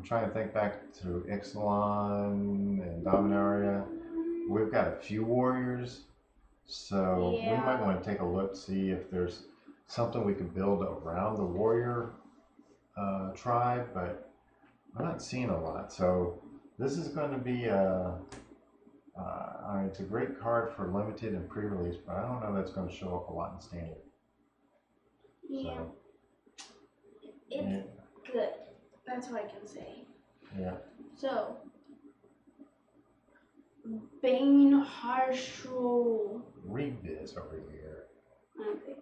Trying to think back to Ixalan and Dominaria. We've got a few warriors, so we might want to take a look, see if there's something we could build around the warrior tribe, but I'm not seeing a lot. So this is going to be it's a great card for limited and pre-release, but I don't know that's going to show up a lot in standard. Yeah. So, It's good. That's what I can say. Yeah. So, Bane Harshal. Read this over here. Okay.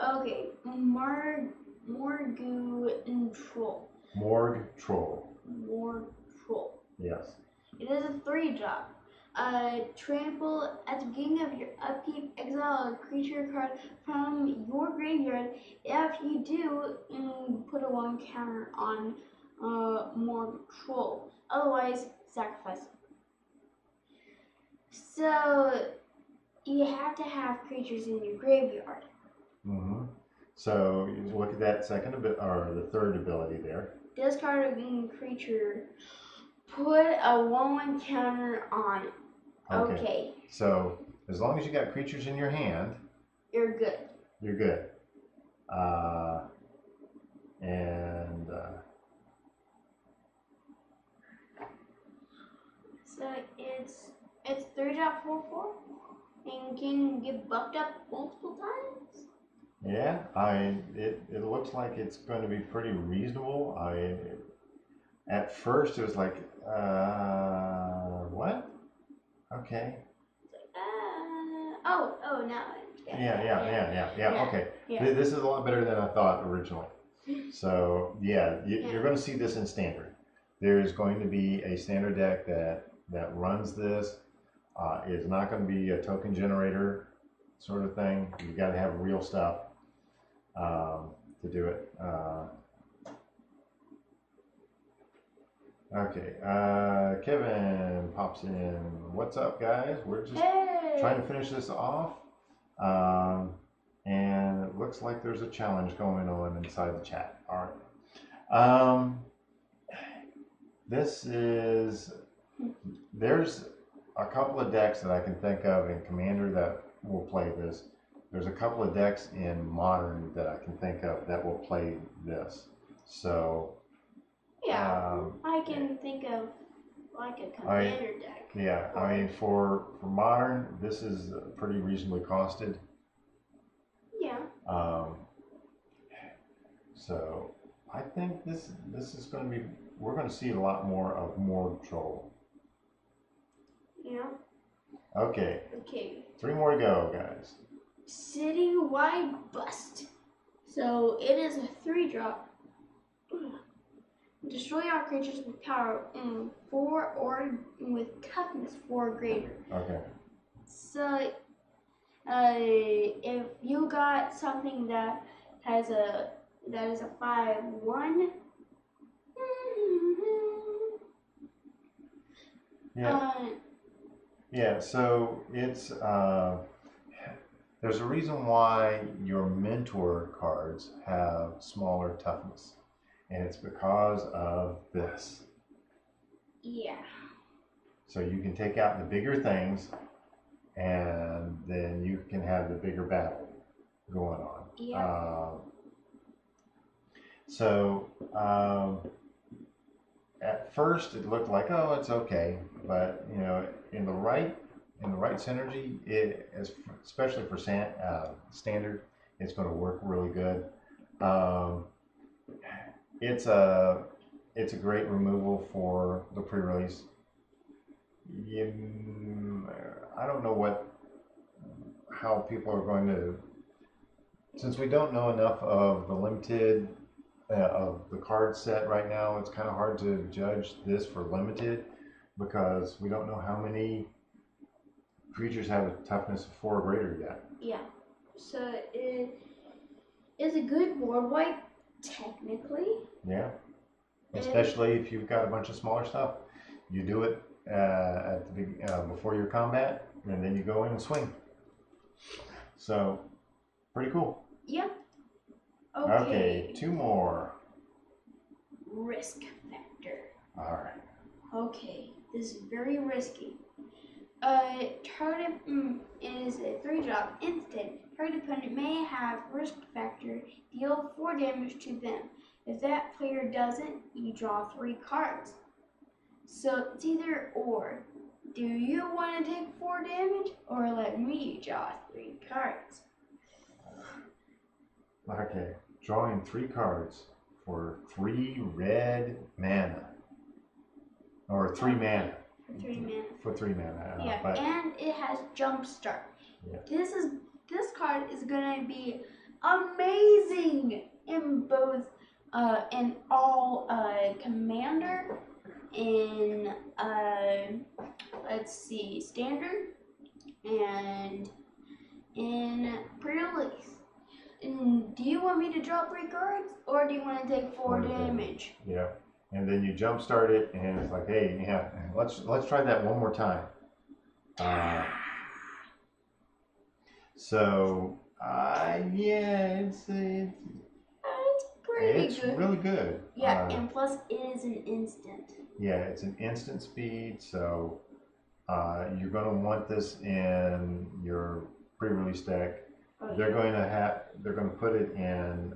Okay. Morgu and Troll. Morgue Troll. Morg Troll. Yes. It is a 3-drop. Trample at the beginning of your upkeep, exile a creature card from your graveyard. If you do, put a 1 counter on more Troll. Otherwise, sacrifice it. So you have to have creatures in your graveyard. Mm-hmm. So you look at that second or the third ability there. Discard a creature. Put a 1/1 counter on it. Okay. So as long as you got creatures in your hand, You're good. you're good. So it's 3-drop 4/4 and can get buffed up multiple times. Yeah, it looks like it's going to be pretty reasonable. At first it was like, what? Okay. Oh no. Yeah. Okay. Yeah. This is a lot better than I thought originally. So yeah, you're going to see this in standard. There is going to be a standard deck that runs this. It's not going to be a token generator sort of thing. You got to have real stuff to do it. Okay, Kevin pops in. What's up, guys? We're just trying to finish this off. And it looks like there's a challenge going on inside the chat. All right. There's a couple of decks that I can think of in Commander that will play this. There's a couple of decks in Modern that I can think of that will play this. So I can think of like a Commander deck. Yeah, I mean for Modern, this is pretty reasonably costed. Yeah. So I think this is going to be, we're going to see a lot more of Troll. Yeah. Okay. 3 more to go, guys. Citywide Bust. So it is a 3-drop. Destroy all creatures with power 4 or with toughness 4 or greater. Okay. So if you got something that is a 5/1. Yeah, so it's there's a reason why your mentor cards have smaller toughness, and it's because of this. Yeah. So you can take out the bigger things, and then you can have the bigger battle going on. Yeah. At first it looked like, oh, it's okay, but you know, in the right synergy, especially for standard, it's going to work really good. It's a great removal for the pre-release. I don't know how people are going to, since we don't know enough of the limited of the card set right now. It's kind of hard to judge this for limited because we don't know how many creatures have a toughness of 4 or greater yet. Yeah, so it is a good board wipe technically. Yeah, especially if you've got a bunch of smaller stuff. You do it at the before your combat, and then you go in and swing. So, pretty cool. Yep. Okay, 2 more. Risk factor. All right. Okay, this is very risky. Target is a 3-drop instant. Target opponent may have risk factor deal 4 damage to them. If that player doesn't, you draw 3 cards. So it's either or. Do you want to take 4 damage or let me draw 3 cards? Okay, drawing 3 cards for 3 red mana. Or 3 mana. For 3 mana. For 3 mana. Yeah, but, and it has Jumpstart. Yeah. This card is gonna be amazing in both in all commander, in let's see, standard, and in pre-release. And do you want me to draw 3 cards, or do you want to take 4 damage? Yeah, and then you jumpstart it, and it's like, hey, yeah, let's try that one more time. So, yeah, it's pretty it's good. really good. Yeah, and plus it is an instant. Yeah, it's an instant speed, so you're going to want this in your pre-release deck. Oh, They're going to put it in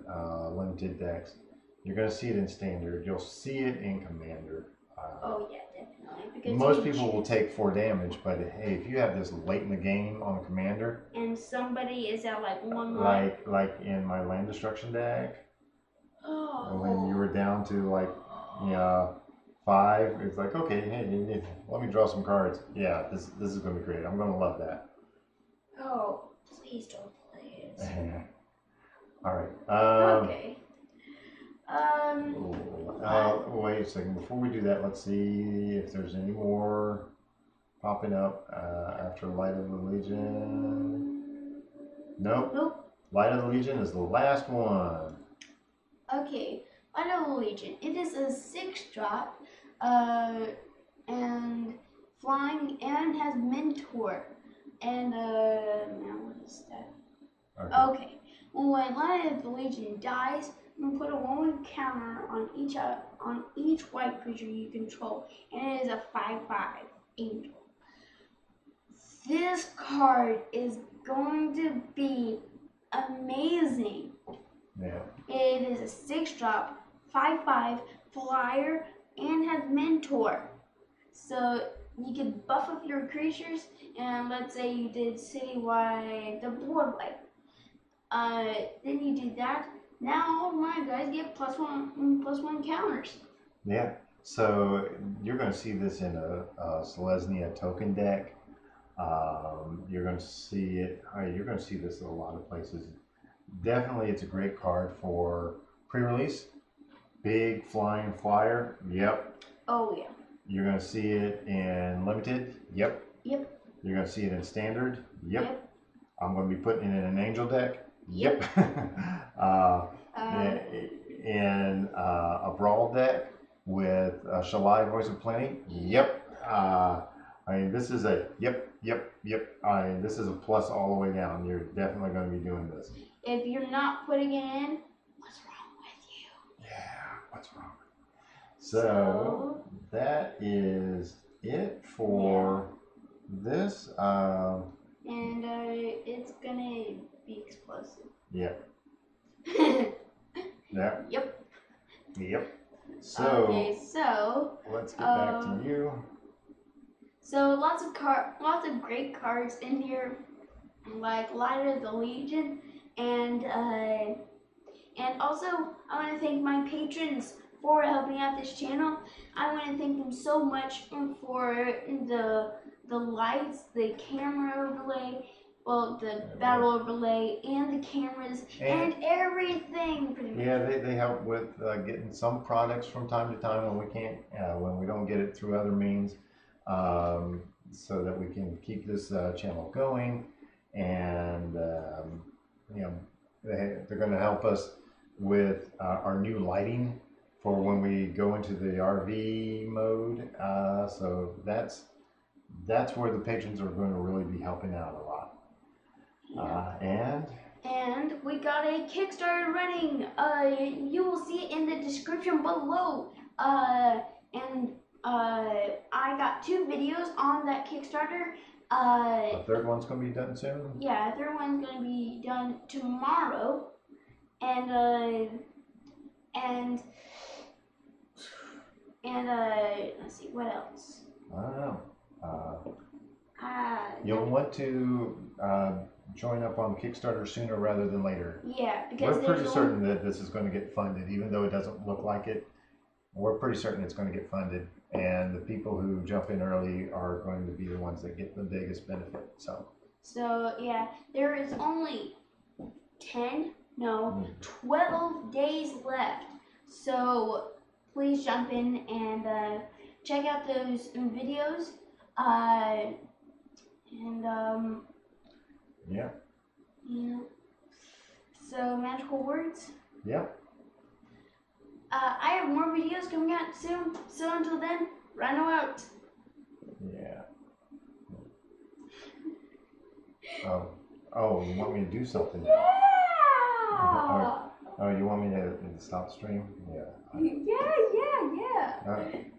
limited decks. You're going to see it in standard. You'll see it in commander. Oh yeah, definitely. Because most people will take 4 damage, but hey, if you have this late in the game on commander, and somebody is at like 1 like in my land destruction deck, oh. when you were down to like 5, it's like, okay, hey, let me draw some cards. Yeah, this is going to be great. I'm going to love that. Oh, please don't play it. All right. Okay. Wait a second. Before we do that, let's see if there's any more popping up after Light of the Legion. Nope. Light of the Legion is the last one. Okay, Light of the Legion. It is a 6-drop, and flying, and has Mentor. And now what is that? Okay. When Light of the Legion dies, you can put a 1/1 counter on each white creature you control, and it is a 5/5 angel. This card is going to be amazing. Yeah. It is a 6-drop, 5/5 flyer, and has Mentor. So you can buff up your creatures, and let's say you did citywide, the board wipe. Then you do that. Now all my guys get +1 counters. Yeah. So you're going to see this in a Selesnya token deck. You're going to see it. You're going to see this in a lot of places. Definitely, it's a great card for pre-release. Big flying flyer. Yep. Oh yeah. You're going to see it in limited. Yep. Yep. You're going to see it in standard. Yep. I'm going to be putting it in an angel deck. Yep. In a brawl deck with Shalai Voice of Plenty. Yep. I mean, this is a yep. I mean, this is a plus all the way down. You're definitely going to be doing this. If you're not putting it in, what's wrong with you? Yeah, what's wrong? So that is it for this. And it's gonna be explosive. Yeah. Yeah. Yep. So. Okay, so let's get back to you. So lots of great cards in here, like Light of the Legion, and also I want to thank my patrons for helping out this channel. I want to thank them so much for the lights, the camera overlay, well, the battle overlay, and the cameras, and everything. Yeah, they help with getting some products from time to time when we can't, when we don't get it through other means, so that we can keep this channel going. And you know, they're going to help us with our new lighting for when we go into the RV mode. So that's where the patrons are going to really be helping out a lot. And we got a Kickstarter running. You will see it in the description below. And I got 2 videos on that Kickstarter. The third one's going to be done soon. Yeah, the third one's going to be done tomorrow. And let's see, what else? I don't know. You'll want to join up on Kickstarter sooner rather than later. Yeah, because we're pretty certain that this is going to get funded, even though it doesn't look like it. We're pretty certain it's going to get funded, and the people who jump in early are going to be the ones that get the biggest benefit. So yeah, there is only 12 days left. So please jump in and check out those videos. Yeah. So magical words. Yeah. I have more videos coming out soon. So until then, Rhino out. Yeah. Oh, you want me to do something now? Yeah. Oh, you want me to stop the stream? Yeah. Yeah. All right.